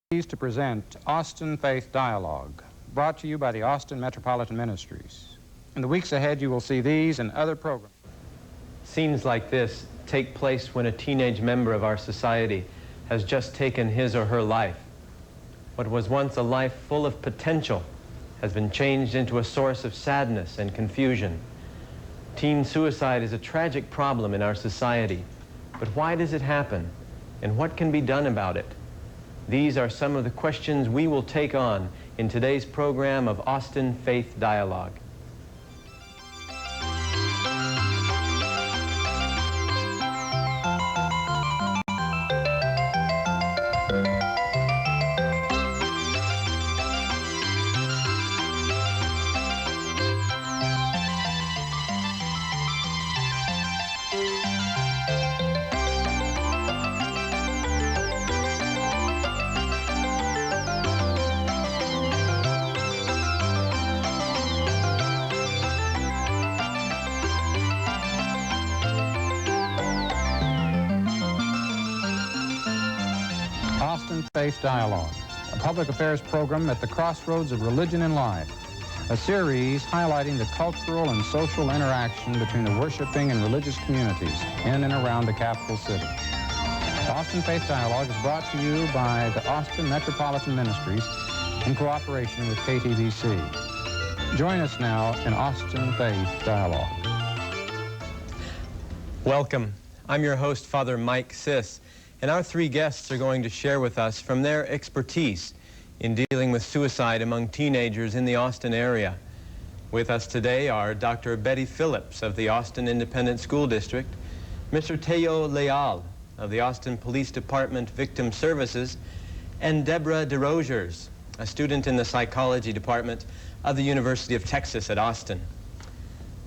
Pleased to present Austin Faith Dialogue, brought to you by the Austin Metropolitan Ministries. In the weeks ahead, you will see these and other programs. Scenes like this take place when a teenage member of our society has just taken his or her life. What was once a life full of potential has been changed into a source of sadness and confusion. Teen suicide is a tragic problem in our society, but why does it happen, and what can be done about it? These are some of the questions we will take on in today's program of Austin Faith Dialogue. Austin Faith Dialogue, a public affairs program at the crossroads of religion and life, a series highlighting the cultural and social interaction between the worshiping and religious communities in and around the capital city. Austin Faith Dialogue is brought to you by the Austin Metropolitan Ministries in cooperation with KTVC. Join us now in Austin Faith Dialogue. Welcome. I'm your host, Father Mike Siss. And our three guests are going to share with us from their expertise in dealing with suicide among teenagers in the Austin area. With us today are Dr. Betty Phillips of the Austin Independent School District, Mr. Teo Leal of the Austin Police Department Victim Services, and Deborah DeRosiers, a student in the Psychology Department of the University of Texas at Austin.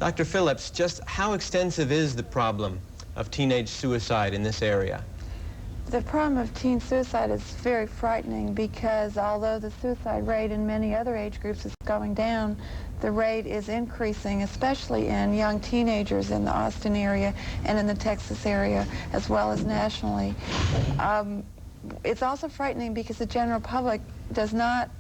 Dr. Phillips, just how extensive is the problem of teenage suicide in this area? The problem of teen suicide is very frightening because although the suicide rate in many other age groups is going down, the rate is increasing, especially in young teenagers in the Austin area and in the Texas area, as well as nationally. It's also frightening because the general public is not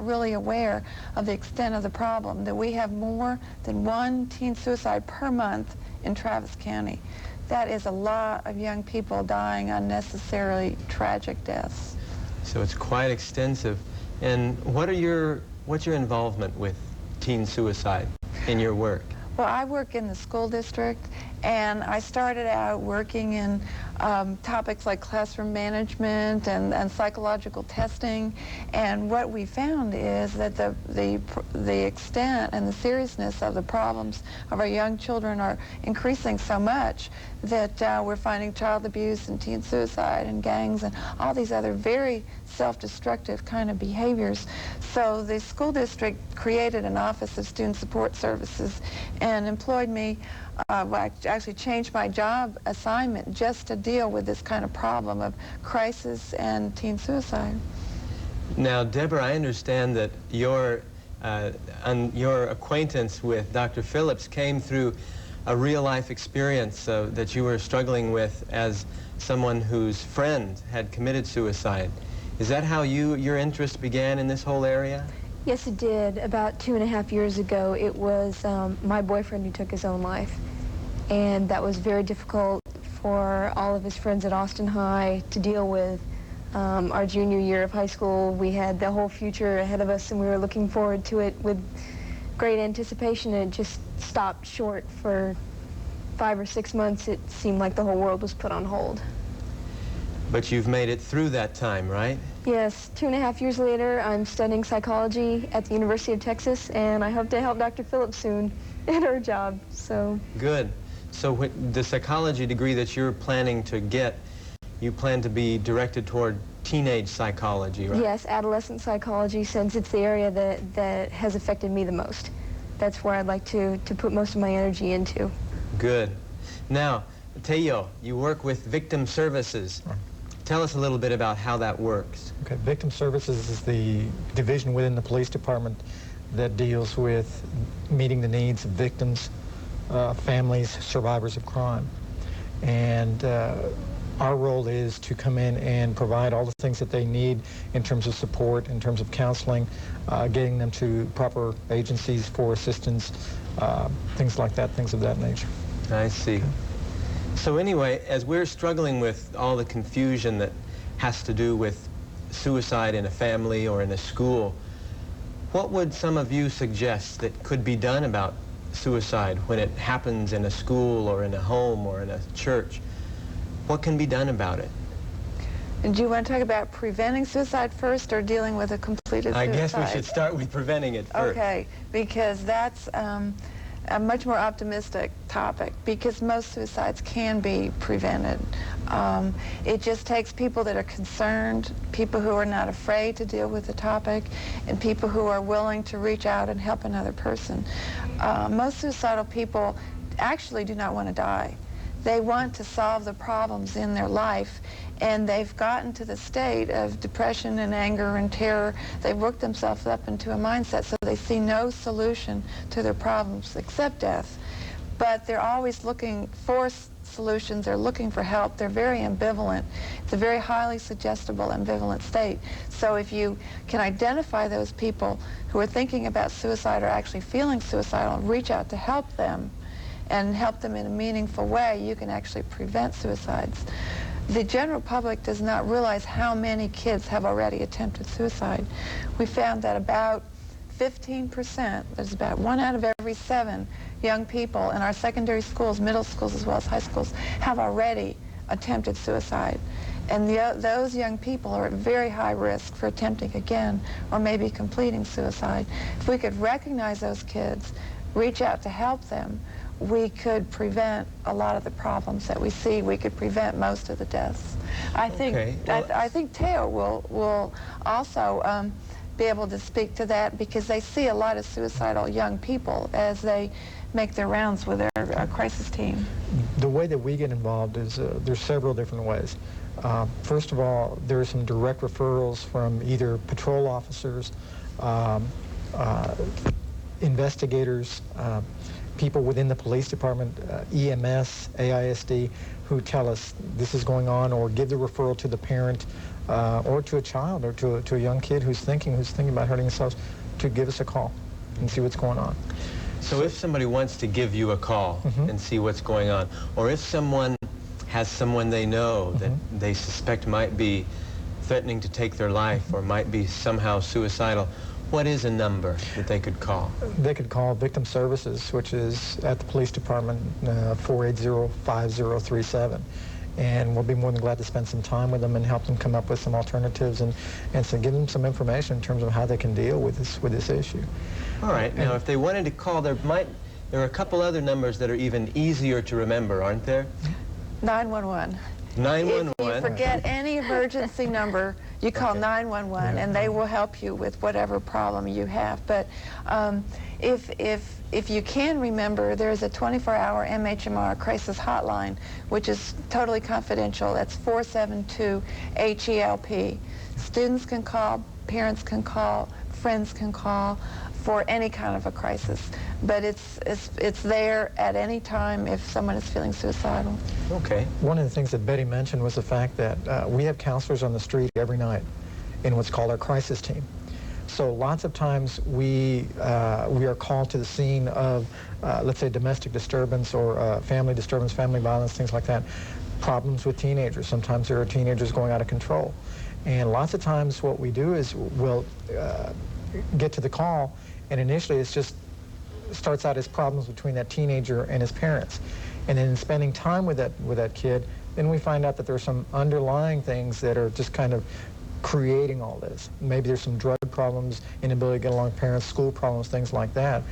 really aware of the extent of the problem, that we have more than one teen suicide per month in Travis County. That is a lot of young people dying unnecessarily tragic deaths. So it's quite extensive. And what's your involvement with teen suicide in your work? Well, I work in the school district, and I started out working in topics like classroom management and psychological testing. And what we found is that the extent and the seriousness of the problems of our young children are increasing so much that we're finding child abuse and teen suicide and gangs and all these other very self-destructive kind of behaviors. So the school district created an Office of Student Support Services and employed me. I actually changed my job assignment just to deal with this kind of problem of crisis and teen suicide. Now, Deborah, I understand that your acquaintance with Dr. Phillips came through a real-life experience that you were struggling with as someone whose friend had committed suicide. Is that how your interest began in this whole area? Yes, it did. About 2.5 years ago, it was my boyfriend who took his own life. And that was very difficult for all of his friends at Austin High to deal with. Our junior year of high school, we had the whole future ahead of us, and we were looking forward to it with great anticipation, and it just stopped short for 5 or 6 months. It seemed like the whole world was put on hold. But you've made it through that time, right? Yes, 2.5 years later, I'm studying psychology at the University of Texas, and I hope to help Dr. Phillips soon in her job, so. Good. So the psychology degree that you're planning to get, you plan to be directed toward teenage psychology, right? Yes, adolescent psychology, since it's the area that has affected me the most. That's where I'd like to put most of my energy into. Good. Now, Teo, you work with Victim Services. Tell us a little bit about how that works. Okay, Victim Services is the division within the police department that deals with meeting the needs of victims, families, survivors of crime. And Our role is to come in and provide all the things that they need in terms of support, in terms of counseling, getting them to proper agencies for assistance, things like that, things of that nature. I see. So anyway, as we're struggling with all the confusion that has to do with suicide in a family or in a school, what would some of you suggest that could be done about suicide when it happens in a school or in a home or in a church? What can be done about it? And do you want to talk about preventing suicide first or dealing with a completed suicide? I guess we should start with preventing it first. Okay, because that's a much more optimistic topic, because most suicides can be prevented. It just takes people that are concerned, people who are not afraid to deal with the topic, and people who are willing to reach out and help another person. Most suicidal people actually do not want to die. They want to solve the problems in their life, and they've gotten to the state of depression and anger and terror. They've worked themselves up into a mindset, so they see no solution to their problems except death. But they're always looking for solutions. They're looking for help. They're very ambivalent. It's a very highly suggestible, ambivalent state. So if you can identify those people who are thinking about suicide or actually feeling suicidal, reach out to help them and help them in a meaningful way, you can actually prevent suicides. The general public does not realize how many kids have already attempted suicide. We found that about 15%, there's about 1 out of every 7 young people in our secondary schools, middle schools as well as high schools, have already attempted suicide. And those young people are at very high risk for attempting again or maybe completing suicide. If we could recognize those kids, reach out to help them, we could prevent a lot of the problems that we see. We could prevent most of the deaths. I think I think Teo will also be able to speak to that, because they see a lot of suicidal young people as they make their rounds with their crisis team. The way that we get involved is there's several different ways. First of all, there are some direct referrals from either patrol officers, investigators, people within the police department, EMS, AISD, who tell us this is going on, or give the referral to the parent, or to a child, or to a young kid who's thinking about hurting themselves, to give us a call and see what's going on. So if somebody wants to give you a call and see what's going on, or if someone has someone they know that they suspect might be threatening to take their life or might be somehow suicidal, what is a number that they could call? They could call Victim Services, which is at the police department, 480-5037. And we'll be more than glad to spend some time with them and help them come up with some alternatives and so give them some information in terms of how they can deal with this issue. All right. Now, if they wanted to call, there are a couple other numbers that are even easier to remember, aren't there? 911. 911. If you forget any emergency number, you call 911, and they will help you with whatever problem you have. But if you can remember, there's a 24-hour MHMR crisis hotline, which is totally confidential. That's 472-HELP. Students can call, parents can call, friends can call for any kind of a crisis. But it's there at any time if someone is feeling suicidal. Okay. One of the things that Betty mentioned was the fact that we have counselors on the street every night in what's called our crisis team. So lots of times we are called to the scene of, let's say, domestic disturbance or family disturbance, family violence, things like that, problems with teenagers. Sometimes there are teenagers going out of control. And lots of times what we do is we'll get to the call, and initially it's just starts out as problems between that teenager and his parents. And then in spending time with that kid, then we find out that there are some underlying things that are just kind of creating all this. Maybe there's some drug problems, inability to get along with parents, school problems, things like that.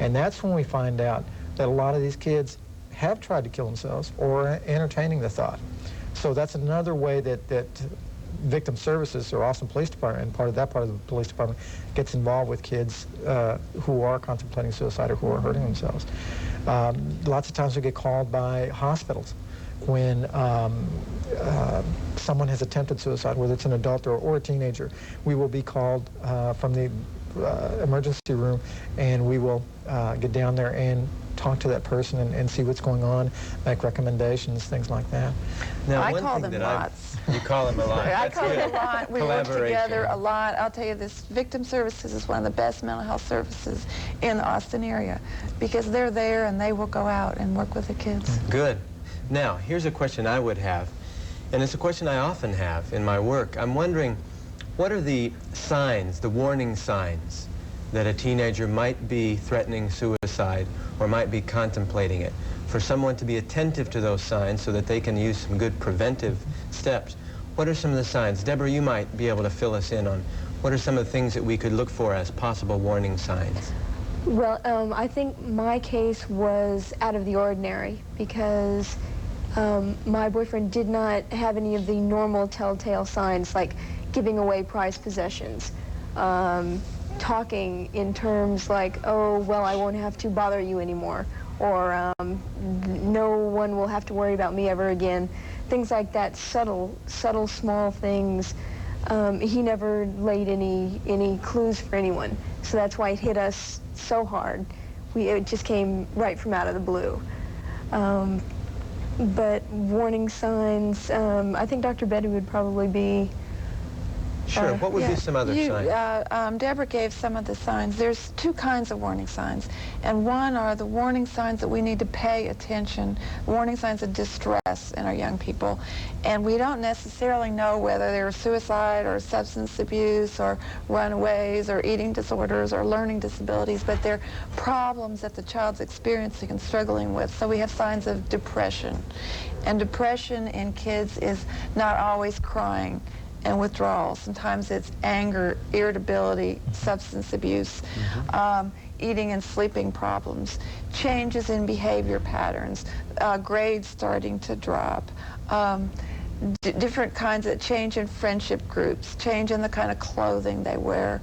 And that's when we find out that a lot of these kids have tried to kill themselves or are entertaining the thought. So that's another way that Victim Services or Austin Police Department, and part of the police department, gets involved with kids who are contemplating suicide or who are hurting themselves. Lots of times we get called by hospitals when someone has attempted suicide, whether it's an adult or a teenager. We will be called from the emergency room, and we will get down there and talk to that person and see what's going on, make recommendations, things like that. Now, I one call thing them that lots. You call them a lot. I That's call good. it a lot. We work Collaboration. together a lot. I'll tell you, this Victim Services is one of the best mental health services in the Austin area because they're there and they will go out and work with the kids. Good. Now, here's a question I would have, and it's a question I often have in my work. I'm wondering, what are the signs, the warning signs, that a teenager might be threatening suicide or might be contemplating it? For someone to be attentive to those signs so that they can use some good preventive steps. What are some of the signs? Deborah, you might be able to fill us in on what are some of the things that we could look for as possible warning signs? Well, I think my case was out of the ordinary because my boyfriend did not have any of the normal telltale signs like giving away prized possessions, talking in terms like, oh, well, I won't have to bother you anymore, or no one will have to worry about me ever again. Things like that, subtle, small things. He never laid any clues for anyone, so that's why it hit us so hard. It just came right from out of the blue. But warning signs, I think Dr. Betty would probably be... Sure. What would be some other signs? Deborah gave some of the signs. There's two kinds of warning signs. And one are the warning signs that we need to pay attention, warning signs of distress in our young people. And we don't necessarily know whether they're suicide or substance abuse or runaways or eating disorders or learning disabilities, but they're problems that the child's experiencing and struggling with. So we have signs of depression. And depression in kids is not always crying and withdrawal. Sometimes it's anger, irritability, substance abuse, eating and sleeping problems, changes in behavior patterns, grades starting to drop, different kinds of change in friendship groups, change in the kind of clothing they wear,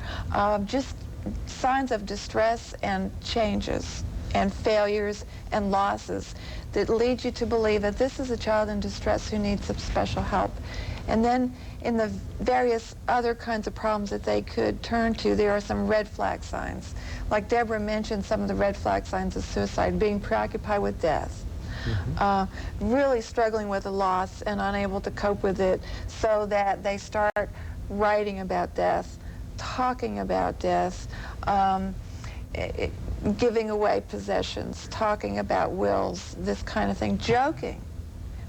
just signs of distress and changes and failures and losses that lead you to believe that this is a child in distress who needs some special help. And then in the various other kinds of problems that they could turn to, there are some red flag signs. Like Deborah mentioned, some of the red flag signs of suicide, being preoccupied with death, really struggling with a loss and unable to cope with it, so that they start writing about death, talking about death, giving away possessions, talking about wills, this kind of thing, joking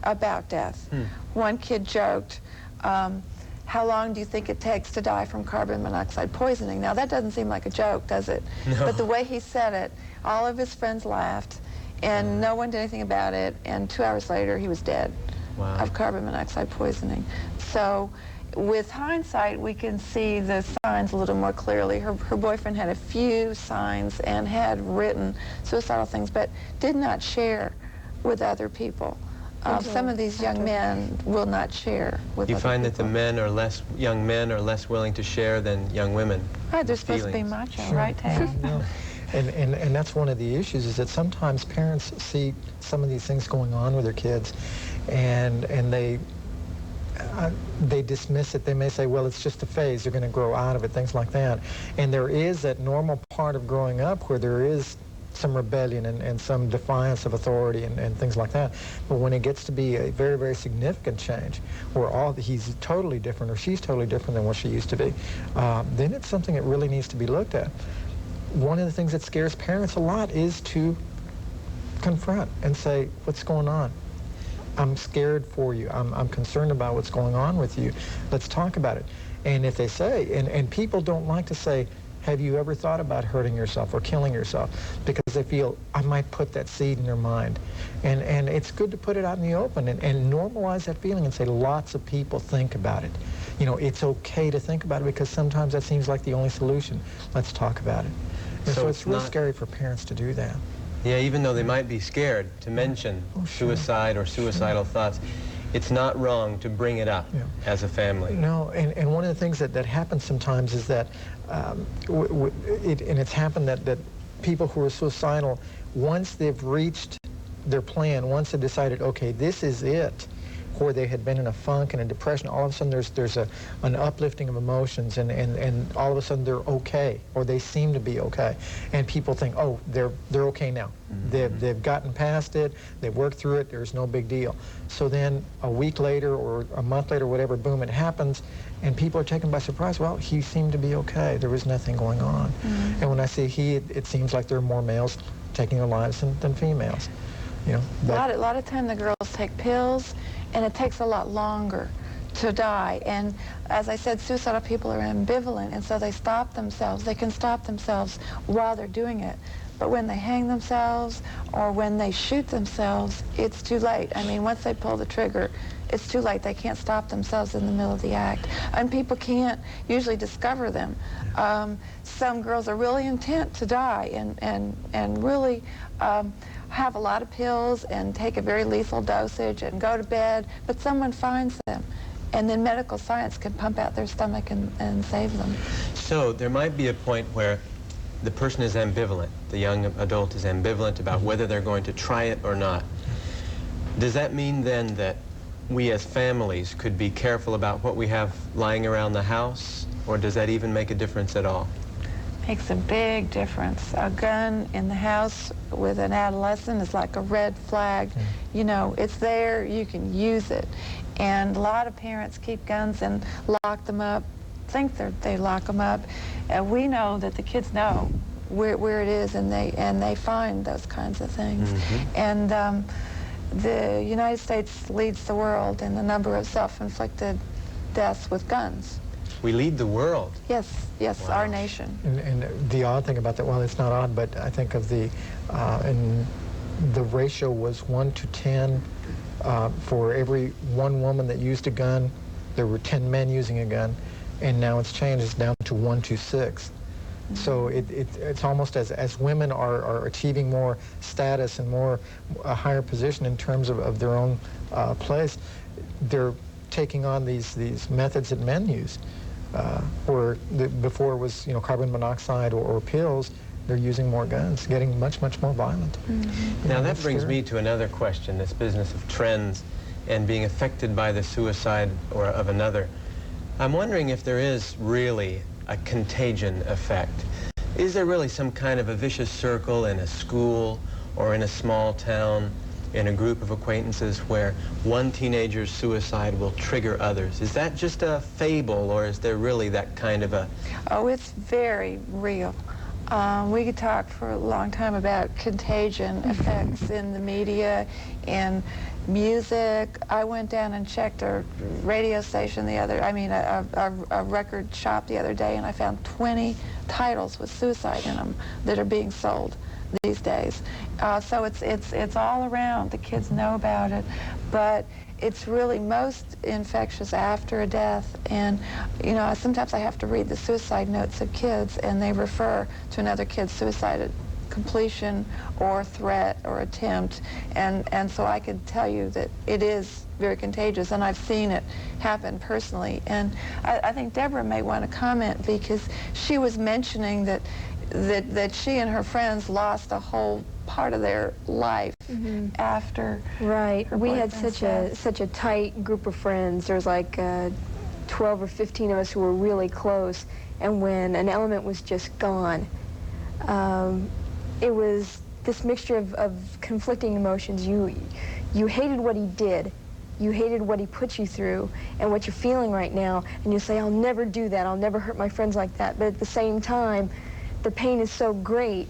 about death. One kid joked, how long do you think it takes to die from carbon monoxide poisoning? Now, that doesn't seem like a joke, does it? No. But the way he said it, all of his friends laughed, and no one did anything about it, and 2 hours later, he was dead of carbon monoxide poisoning. So with hindsight, we can see the signs a little more clearly. Her boyfriend had a few signs and had written suicidal things, but did not share with other people. Some of these young men will not share with You other find that the people. young men are less willing to share than young women. Right, they're supposed to be feelings. macho, right, Taylor? No. And that's one of the issues, is that sometimes parents see some of these things going on with their kids, and they dismiss it. They may say, well, it's just a phase, they're going to grow out of it, things like that. And there is that normal part of growing up where there is some rebellion and some defiance of authority and things like that. But when it gets to be a very, very significant change, where he's totally different or she's totally different than what she used to be, then it's something that really needs to be looked at. One of the things that scares parents a lot is to confront and say, what's going on? I'm scared for you. I'm concerned about what's going on with you. Let's talk about it. And if they say, and people don't like to say, have you ever thought about hurting yourself or killing yourself? Because they feel, I might put that seed in their mind. And it's good to put it out in the open and normalize that feeling and say, lots of people think about it. You know, it's okay to think about it because sometimes that seems like the only solution. Let's talk about it. And so it's real scary for parents to do that. Yeah, even though they might be scared to mention suicide or suicidal thoughts, it's not wrong to bring it up as a family. No, and one of the things that happens sometimes is that, and it's happened that people who are suicidal, once they've reached their plan, once they've decided, okay, this is it, or they had been in a funk and a depression, all of a sudden there's an uplifting of emotions, and all of a sudden they're okay, or they seem to be okay. And people think, oh, they're okay now. They've gotten past it, they've worked through it, there's no big deal. So then a week later or a month later, whatever, boom, it happens, and people are taken by surprise. Well, he seemed to be okay. There was nothing going on. And when I say he, it seems like there are more males taking their lives than females. You know, a lot of time the girls take pills, and it takes a lot longer to die. And as I said, suicidal people are ambivalent, and so they stop themselves. They can stop themselves while they're doing it. But when they hang themselves or when they shoot themselves, it's too late. I mean, once they pull the trigger, it's too late. They can't stop themselves in the middle of the act. And people can't usually discover them. Some girls are really intent to die and really have a lot of pills and take a very lethal dosage and go to bed, but someone finds them. And then medical science can pump out their stomach and save them. So there might be a point where the person is ambivalent, the young adult is ambivalent about whether they're going to try it or not. Does that mean then that we as families could be careful about what we have lying around the house, or does that even make a difference at all? Makes a big difference. A gun in the house with an adolescent is like a red flag. You know, it's there, you can use it. And a lot of parents keep guns and lock them up, think they lock them up. And we know that the kids know where it is, and they find those kinds of things. And the United States leads the world in the number of self-inflicted deaths with guns. We lead the world. Yes, Wow. our nation. And the odd thing about that, well, it's not odd, but I think of and the ratio was 1 to 10. For every one woman that used a gun, there were 10 men using a gun, and now it's changed. It's down to 1 to 6. So it's almost as women are achieving more status and a higher position in terms of their own place, they're taking on these methods that men use. Where before it was, you know, carbon monoxide or pills, they're using more guns, getting much more violent. Now that brings me to another question, this business of trends and being affected by the suicide or of another. I'm wondering if there is really a contagion effect. Is there really some kind of a vicious circle in a school or in a small town, in a group of acquaintances, where one teenager's suicide will trigger others? Is that just a fable, or is there really that kind of a... Oh, it's very real. We could talk for a long time about contagion effects in the media, in music. I went down and checked a radio station a record shop the other day, and I found 20 titles with suicide in them that are being sold these days. So it's all around. The kids know about it, but it's really most infectious after a death. And, you know, sometimes I have to read the suicide notes of kids, and they refer to another kid's suicide completion or threat or attempt. And so I could tell you that it is very contagious, and I've seen it happen personally. And I think Deborah may want to comment, because she was mentioning that she and her friends lost a whole part of their life after. Right. her We had boyfriend's such a tight group of friends. There was like 12 or 15 of us who were really close, and when an element was just gone, it was this mixture of conflicting emotions. You hated what he did. You hated what he put you through and what you're feeling right now, and you say, I'll never do that. I'll never hurt my friends like that. But at the same time, the pain is so great,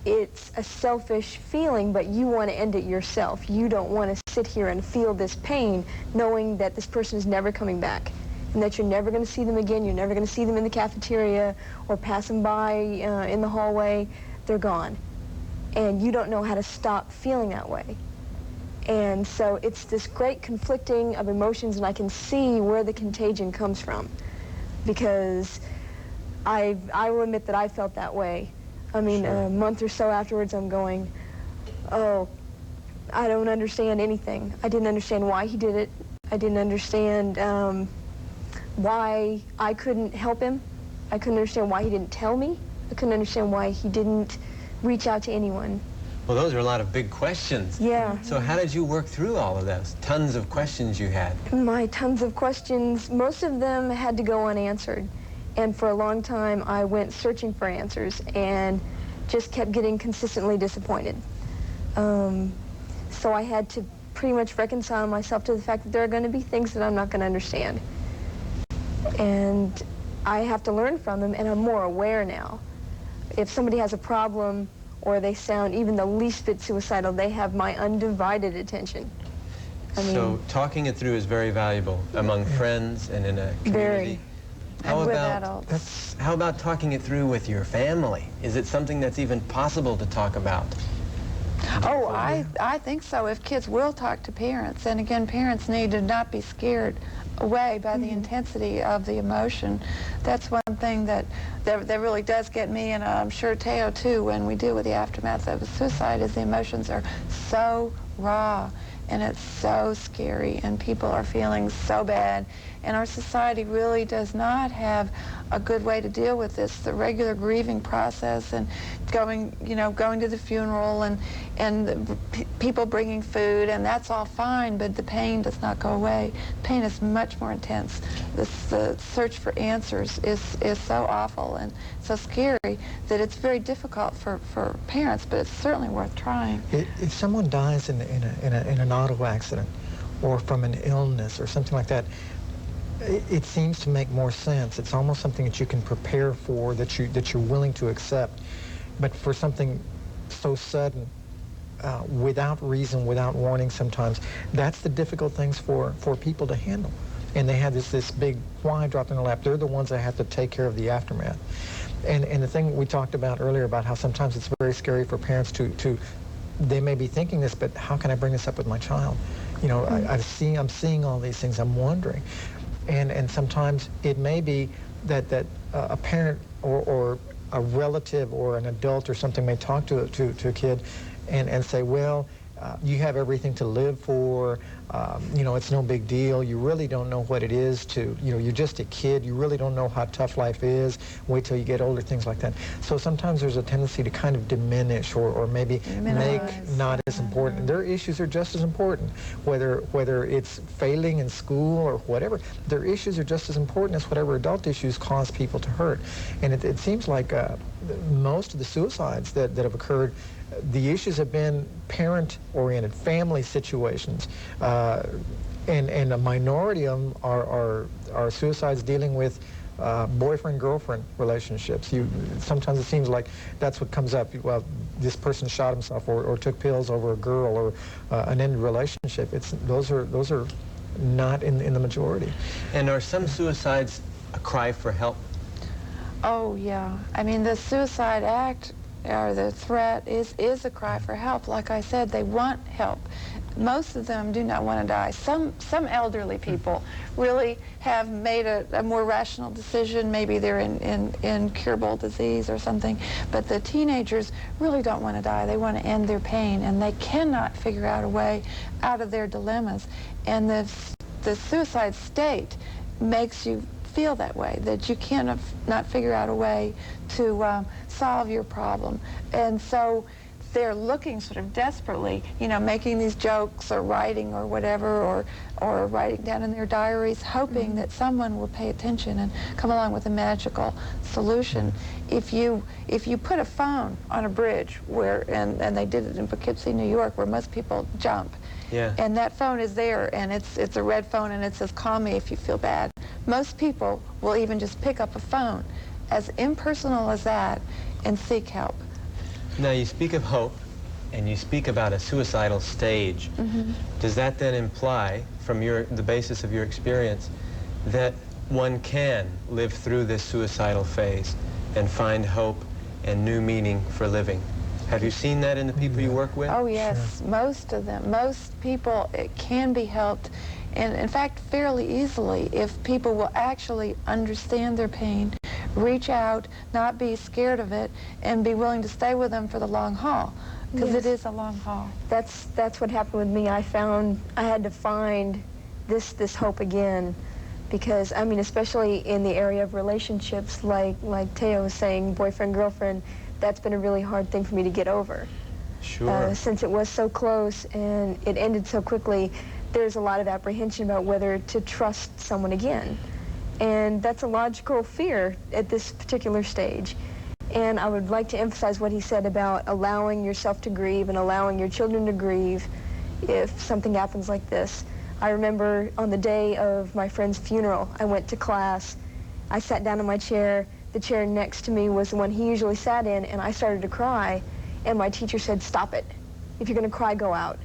it's a selfish feeling, but you want to end it yourself. You don't want to sit here and feel this pain knowing that this person is never coming back and that you're never going to see them again. You're never going to see them in the cafeteria or pass them by in the hallway. They're gone. And you don't know how to stop feeling that way. And so it's this great conflicting of emotions, and I can see where the contagion comes from, because I will admit that I felt that way. I mean, Sure. a month or so afterwards, I'm going, oh, I don't understand anything. I didn't understand why he did it. I didn't understand why I couldn't help him. I couldn't understand why he didn't tell me. I couldn't understand why he didn't reach out to anyone. Well, those are a lot of big questions. Yeah. So how did you work through all of those? Tons of questions you had. My tons of questions, most of them had to go unanswered. And for a long time, I went searching for answers and just kept getting consistently disappointed. So I had to pretty much reconcile myself to the fact that there are going to be things that I'm not going to understand. And I have to learn from them, and I'm more aware now. If somebody has a problem or they sound even the least bit suicidal, they have my undivided attention. So talking it through is very valuable among friends and in a community. Very. How And with about adults. how about talking it through with your family? Is it something that's even possible to talk about? Oh, I think so. If kids will talk to parents, and again, parents need to not be scared away by the intensity of the emotion. That's one thing that really does get me, and I'm sure Teo too, when we deal with the aftermath of a suicide, is the emotions are so raw, and it's so scary, and people are feeling so bad. And our society really does not have a good way to deal with this. The regular grieving process and going to the funeral and people bringing food, and that's all fine, but the pain does not go away. Pain is much more intense. The search for answers is so awful and so scary that it's very difficult for parents, but it's certainly worth trying. If someone dies in an auto accident or from an illness or something like that, it seems to make more sense. It's almost something that you can prepare for, that you're willing to accept. But for something so sudden, without reason, without warning sometimes, that's the difficult things for people to handle. And they have this big why dropped in their lap. They're the ones that have to take care of the aftermath. And the thing we talked about earlier about how sometimes it's very scary for parents to they may be thinking this, but how can I bring this up with my child? You know, I'm seeing all these things, I'm wondering. And sometimes it may be that a parent or a relative or an adult or something may talk to a kid and say, well, you have everything to live for, you know, it's no big deal. You really don't know what it is to, you know, you're just a kid. You really don't know how tough life is. Wait till you get older, things like that. So sometimes there's a tendency to kind of diminish or maybe make not as important. Their issues are just as important, whether it's failing in school or whatever. Their issues are just as important as whatever adult issues cause people to hurt. And it seems like most of the suicides that have occurred, the issues have been parent-oriented, family situations, and a minority of them are suicides dealing with boyfriend-girlfriend relationships. Sometimes it seems like that's what comes up. Well, this person shot himself or took pills over a girl or an ended relationship. Those are not in the majority. And are some suicides a cry for help? Oh, yeah. I mean, the Suicide Act or the threat is a cry for help. Like I said, they want help. Most of them do not want to die. Some elderly people really have made a more rational decision. Maybe they're in incurable disease or something. But the teenagers really don't want to die. They want to end their pain, and they cannot figure out a way out of their dilemmas. And the suicide state makes you feel that way, that you cannot figure out a way to solve your problem. And so they're looking sort of desperately, you know, making these jokes or writing or whatever, or writing down in their diaries, hoping that someone will pay attention and come along with a magical solution. If you put a phone on a bridge and they did it in Poughkeepsie, New York, where most people jump, and that phone is there, and it's a red phone, and it says, call me if you feel bad. Most people will even just pick up a phone, as impersonal as that, and seek help. Now, you speak of hope, and you speak about a suicidal stage. Does that then imply, from the basis of your experience, that one can live through this suicidal phase and find hope and new meaning for living? Have you seen that in the people you work with? Oh, yes, sure. Most of them. Most people, it can be helped, and in fact, fairly easily, if people will actually understand their pain, reach out, not be scared of it, and be willing to stay with them for the long haul, because it is a long haul. That's what happened with me. I found I had to find this hope again, because I mean, especially in the area of relationships, like Teo was saying, boyfriend, girlfriend, that's been a really hard thing for me to get over. Sure. Since it was so close and it ended so quickly, there's a lot of apprehension about whether to trust someone again. And that's a logical fear at this particular stage. And I would like to emphasize what he said about allowing yourself to grieve and allowing your children to grieve if something happens like this. I remember on the day of my friend's funeral, I went to class, I sat down in my chair, the chair next to me was the one he usually sat in, and I started to cry, and my teacher said, "Stop it. If you're going to cry, go out."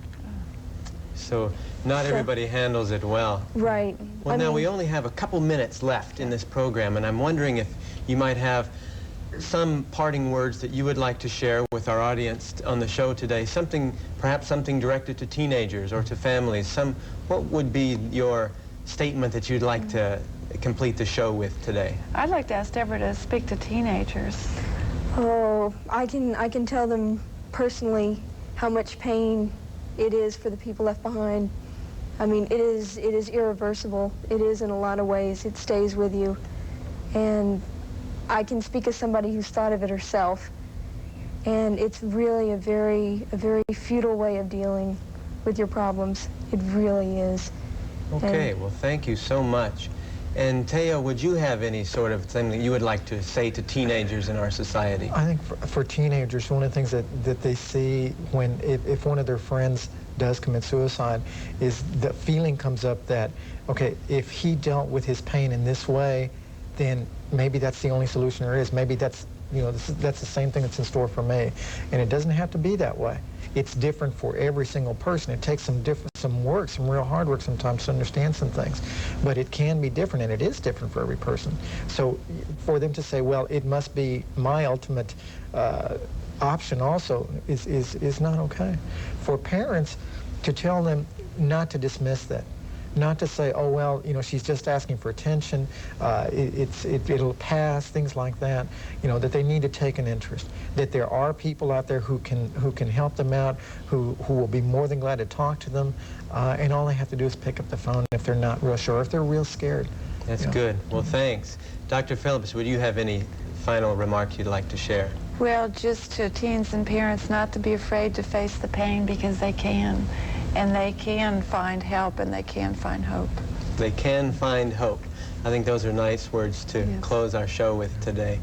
So not everybody handles it well. Right. Well, now we only have a couple minutes left in this program, and I'm wondering if you might have some parting words that you would like to share with our audience on the show today, perhaps something directed to teenagers or to families. What would be your statement that you'd like to complete the show with today? I'd like to ask Deborah to speak to teenagers. Oh, I can tell them personally how much pain it is for the people left behind. I mean, it is irreversible. It is in a lot of ways. It stays with you. And I can speak as somebody who's thought of it herself. And it's really a very futile way of dealing with your problems. It really is. Okay, well, thank you so much. And Teo, would you have any sort of thing that you would like to say to teenagers in our society? I think for teenagers, one of the things that they see if one of their friends does commit suicide is the feeling comes up that, okay, if he dealt with his pain in this way, then maybe that's the only solution there is. Maybe that's the same thing that's in store for me. And it doesn't have to be that way. It's different for every single person. It takes some real hard work sometimes to understand some things. But it can be different, and it is different for every person. So for them to say, well, it must be my ultimate option also is not okay. For parents to tell them not to dismiss that. Not to say, oh, well, she's just asking for attention, it'll pass, things like that, that they need to take an interest, that there are people out there who can help them out, who will be more than glad to talk to them, and all they have to do is pick up the phone if they're not real sure, if they're real scared. That's good. Well, thanks. Dr. Phillips, would you have any final remarks you'd like to share? Well, just to teens and parents not to be afraid to face the pain, because they can. And they can find help, and they can find hope. They can find hope. I think those are nice words to close our show with today.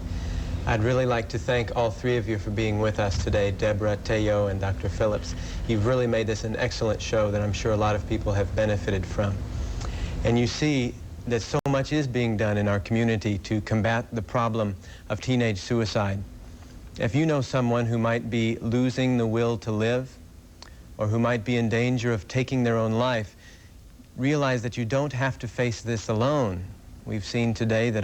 I'd really like to thank all three of you for being with us today, Deborah, Teo, and Dr. Phillips. You've really made this an excellent show that I'm sure a lot of people have benefited from. And you see that so much is being done in our community to combat the problem of teenage suicide. If you know someone who might be losing the will to live, or who might be in danger of taking their own life, realize that you don't have to face this alone. We've seen today that